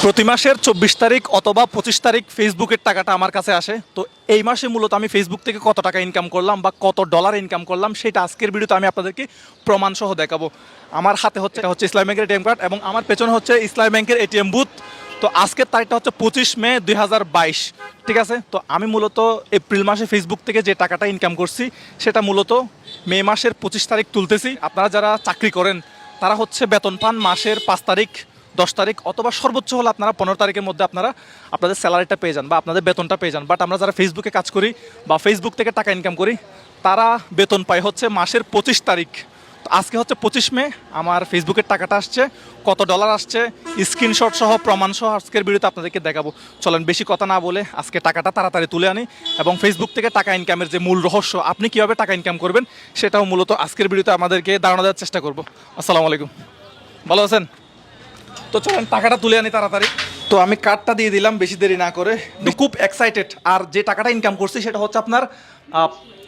প্রতি মাসের ২৪ তারিখ অথবা ২৫ তারিখ ফেসবুকের টাকাটা আমার কাছে আসে। তো এই মাসে মূলত আমি ফেসবুক থেকে কত টাকা ইনকাম করলাম বা কত ডলার ইনকাম করলাম সেটা আজকের ভিডিওতে আমি আপনাদেরকে প্রমাণসহ দেখাবো। আমার হাতে হচ্ছে ইসলামী ব্যাংকের এটিএম কার্ড এবং আমার পেছনে হচ্ছে ইসলামী ব্যাংকের এটিএম বুথ। তো আজকের তারিখটা হচ্ছে ২৫ মে ২০২২, ঠিক আছে। তো আমি মূলত এপ্রিল মাসে ফেসবুক থেকে যে টাকাটা ইনকাম করছি সেটা মূলত মে মাসের ২৫ তারিখ তুলতেছি। আপনারা যারা চাকরি করেন তারা হচ্ছে বেতন পান মাসের ৫ তারিখ, ১০ তারিখ অথবা সর্বোচ্চ হলে আপনারা ১৫ তারিখের মধ্যে আপনারা আপনাদের স্যালারিটা পেয়ে যান বা আপনাদের বেতনটা পেয়ে যান। বাট আমরা যারা ফেসবুকে কাজ করি বা ফেসবুক থেকে টাকা ইনকাম করি তারা বেতন পায় হচ্ছে মাসের ২৫ তারিখ। তো আজকে হচ্ছে ২৫ মে, আমার ফেসবুকের টাকাটা আসছে, কত ডলার আসছে স্ক্রিনশট সহ প্রমাণ সহ আজকের ভিডিওতে আপনাদেরকে দেখাবো। চলেন বেশি কথা না বলে আজকে টাকাটা তাড়াতাড়ি তুলে আনি এবং ফেসবুক থেকে টাকা ইনকামের যে মূল রহস্য, আপনি কীভাবে টাকা ইনকাম করবেন সেটাও মূলত আজকের ভিডিওতে আমাদেরকে ধারণা দেওয়ার চেষ্টা করবো। আসসালামু আলাইকুম, ভালো আছেন? তো চলেন টাকাটা তুলে আনি তাড়াতাড়ি। তো আমি কার্ডটা দিয়ে দিলাম বেশি দেরি না করে। খুব এক্সাইটেড। আর যে টাকাটা ইনকাম করছি সেটা হচ্ছে আপনার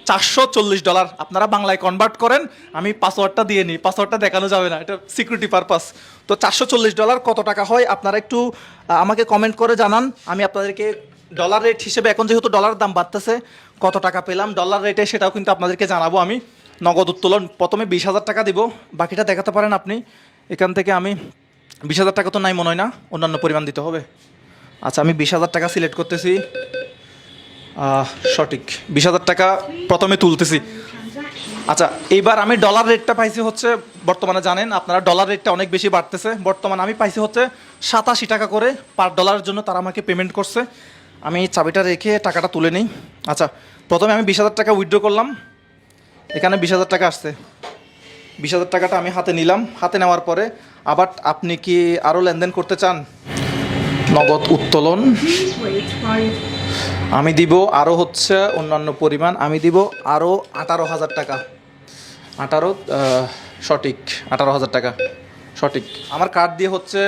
$440। আপনারা বাংলায় কনভার্ট করেন, আমি পাসওয়ার্ডটা দিয়ে নিই, পাসওয়ার্ডটা দেখানো যাবে না, এটা সিকিউরিটি পারপাস। তো $440 কত টাকা হয় আপনারা একটু আমাকে কমেন্ট করে জানান। আমি আপনাদেরকে ডলার রেট হিসেবে, এখন যেহেতু ডলারের দাম বাড়তেছে, কত টাকা পেলাম ডলার রেটে সেটাও কিন্তু আপনাদেরকে জানাবো। আমি নগদ উত্তোলন প্রথমে 20,000 টাকা দিব, বাকিটা দেখাতে পারেন আপনি। এখান থেকে আমি 20,000 টাকা তো নাই মনে হয় না, অন্যান্য পরিমাণ দিতে হবে। আচ্ছা, আমি 20,000 টাকা সিলেক্ট করতেছি। সঠিক 20,000 টাকা প্রথমে তুলতেছি। আচ্ছা, এইবার আমি ডলার রেটটা পাইছি হচ্ছে, বর্তমানে জানেন আপনারা ডলার রেটটা অনেক বেশি বাড়তেছে। বর্তমানে আমি পাইছি হচ্ছে 87 টাকা করে পার ডলারের জন্য তারা আমাকে পেমেন্ট করছে। আমি চাবিটা রেখে টাকাটা তুলে নিই। আচ্ছা, প্রথমে আমি 20,000 টাকা উইথড্র করলাম, এখানে 20,000 টাকা আসছে। 20,000 টাকাটা আমি হাতে নিলাম। হাতে নেওয়ার পরে আবার আপনি কি আরও লেনদেন করতে চান? নগদ উত্তোলন আমি দিব আরও হচ্ছে অন্যান্য পরিমাণ, আমি দিব আরও 18,000 টাকা। সঠিক 18,000 টাকা সঠিক। আমার কার্ড দিয়ে হচ্ছে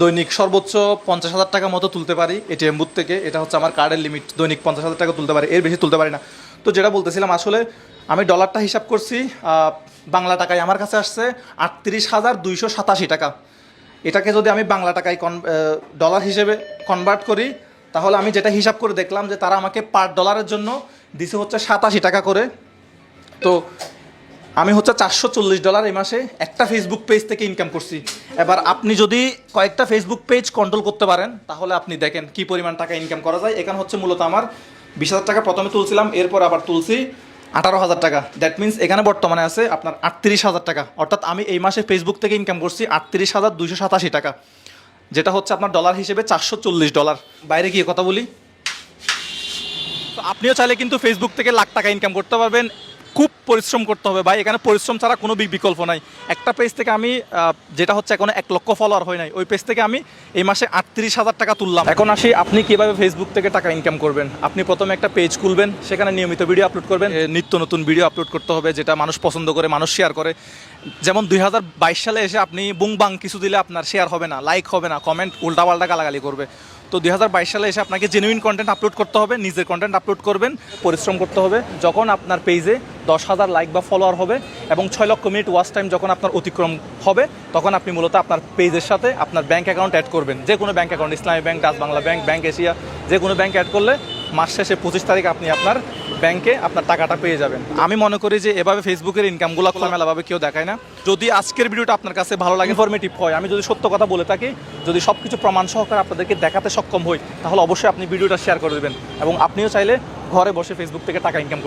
দৈনিক সর্বোচ্চ 50,000 টাকা মতো তুলতে পারি এটিএম বুথ থেকে। এটা হচ্ছে আমার কার্ডের লিমিট, দৈনিক 50,000 টাকা তুলতে পারি, এর বেশি তুলতে পারি না। তো যেটা বলতেছিলাম, আসলে আমি ডলারটা হিসাব করছি, বাংলা টাকায় আমার কাছে আসছে 38,287 টাকা। এটাকে যদি আমি বাংলা টাকায় ডলার হিসেবে কনভার্ট করি, তাহলে আমি যেটা হিসাব করে দেখলাম যে তারা আমাকে পার ডলারের জন্য দিছে হচ্ছে 87 টাকা করে। তো আমি হচ্ছে $440 এই মাসে একটা ফেসবুক পেজ থেকে ইনকাম করছি। এবার আপনি যদি কয়েকটা ফেসবুক পেজ কন্ট্রোল করতে পারেন তাহলে আপনি দেখেন কি পরিমাণ টাকা ইনকাম করা যায়। এখানে হচ্ছে মূলত আমার 20,000 টাকা প্রথমে তুলছিলাম, এরপর আবার তুলছি 18,000 টাকা। দ্যাট মিনস এখানে বর্তমানে আছে আপনার 38,000 টাকা। অর্থাৎ আমি এই মাসে ফেসবুক থেকে ইনকাম করছি 38,287 টাকা, যেটা হচ্ছে আপনার ডলার হিসেবে $440। বাইরে গিয়ে কথা বলি। তো আপনিও চাইলে কিন্তু ফেসবুক থেকে লাখ টাকা ইনকাম করতে পারবেন। খুব পরিশ্রম করতে হবে ভাই, এখানে পরিশ্রম ছাড়া কোনো বিকল্প নাই। একটা পেজ থেকে আমি যেটা হচ্ছে এখনো 1 লক্ষ ফলোয়ার হয় নাই, ওই পেজ থেকে আমি এই মাসে 38,000 টাকা তুললাম। এখন আসি আপনি কীভাবে ফেসবুক থেকে টাকা ইনকাম করবেন। আপনি প্রথমে একটা পেজ খুলবেন, সেখানে নিয়মিত ভিডিও আপলোড করবেন, নিত্য নতুন ভিডিও আপলোড করতে হবে যেটা মানুষ পছন্দ করে, মানুষ শেয়ার করে। যেমন 2022 সালে এসে আপনি বুং বাং কিছু দিলে আপনার শেয়ার হবে না, লাইক হবে না, কমেন্ট উল্টাপাল্টা গালাগালি করবে। তো 2022 সালে এসে আপনাকে জেনুইন কন্টেন্ট আপলোড করতে হবে, নিজের কন্টেন্ট আপলোড করবেন, পরিশ্রম করতে হবে। যখন আপনার পেজে 10,000 লাইক বা ফলোয়ার হবে এবং 6 লক্ষ মিনিট ওয়াচ টাইম যখন আপনার অতিক্রম হবে, তখন আপনি মূলত আপনার পেজের সাথে আপনার ব্যাঙ্ক অ্যাকাউন্ট অ্যাড করবেন। যে কোনো ব্যাঙ্ক অ্যাকাউন্ট, ইসলামী bank, Dutch Bangla bank, bank Asia, যে কোনো ব্যাঙ্ক অ্যাড করলে মাস শেষে 25 তারিখ আপনি আপনার ব্যাংকে আপনার টাকাটা পেয়ে যাবেন। আমি মনে করি যে এভাবে ফেসবুকের ইনকামগুলো খোলামেলাভাবে কেউ দেখায় না। যদি আজকের ভিডিওটা আপনার কাছে ভালো লাগে, ইনফরমেটিভ হয়, আমি যদি সত্য কথা বলে থাকি, যদি সব কিছু প্রমাণ সহকারে আপনাদেরকে দেখাতে সক্ষম হই, তাহলে অবশ্যই আপনি ভিডিওটা শেয়ার করে দেবেন এবং আপনিও চাইলে ঘরে বসে ফেসবুক থেকে টাকা ইনকাম করতে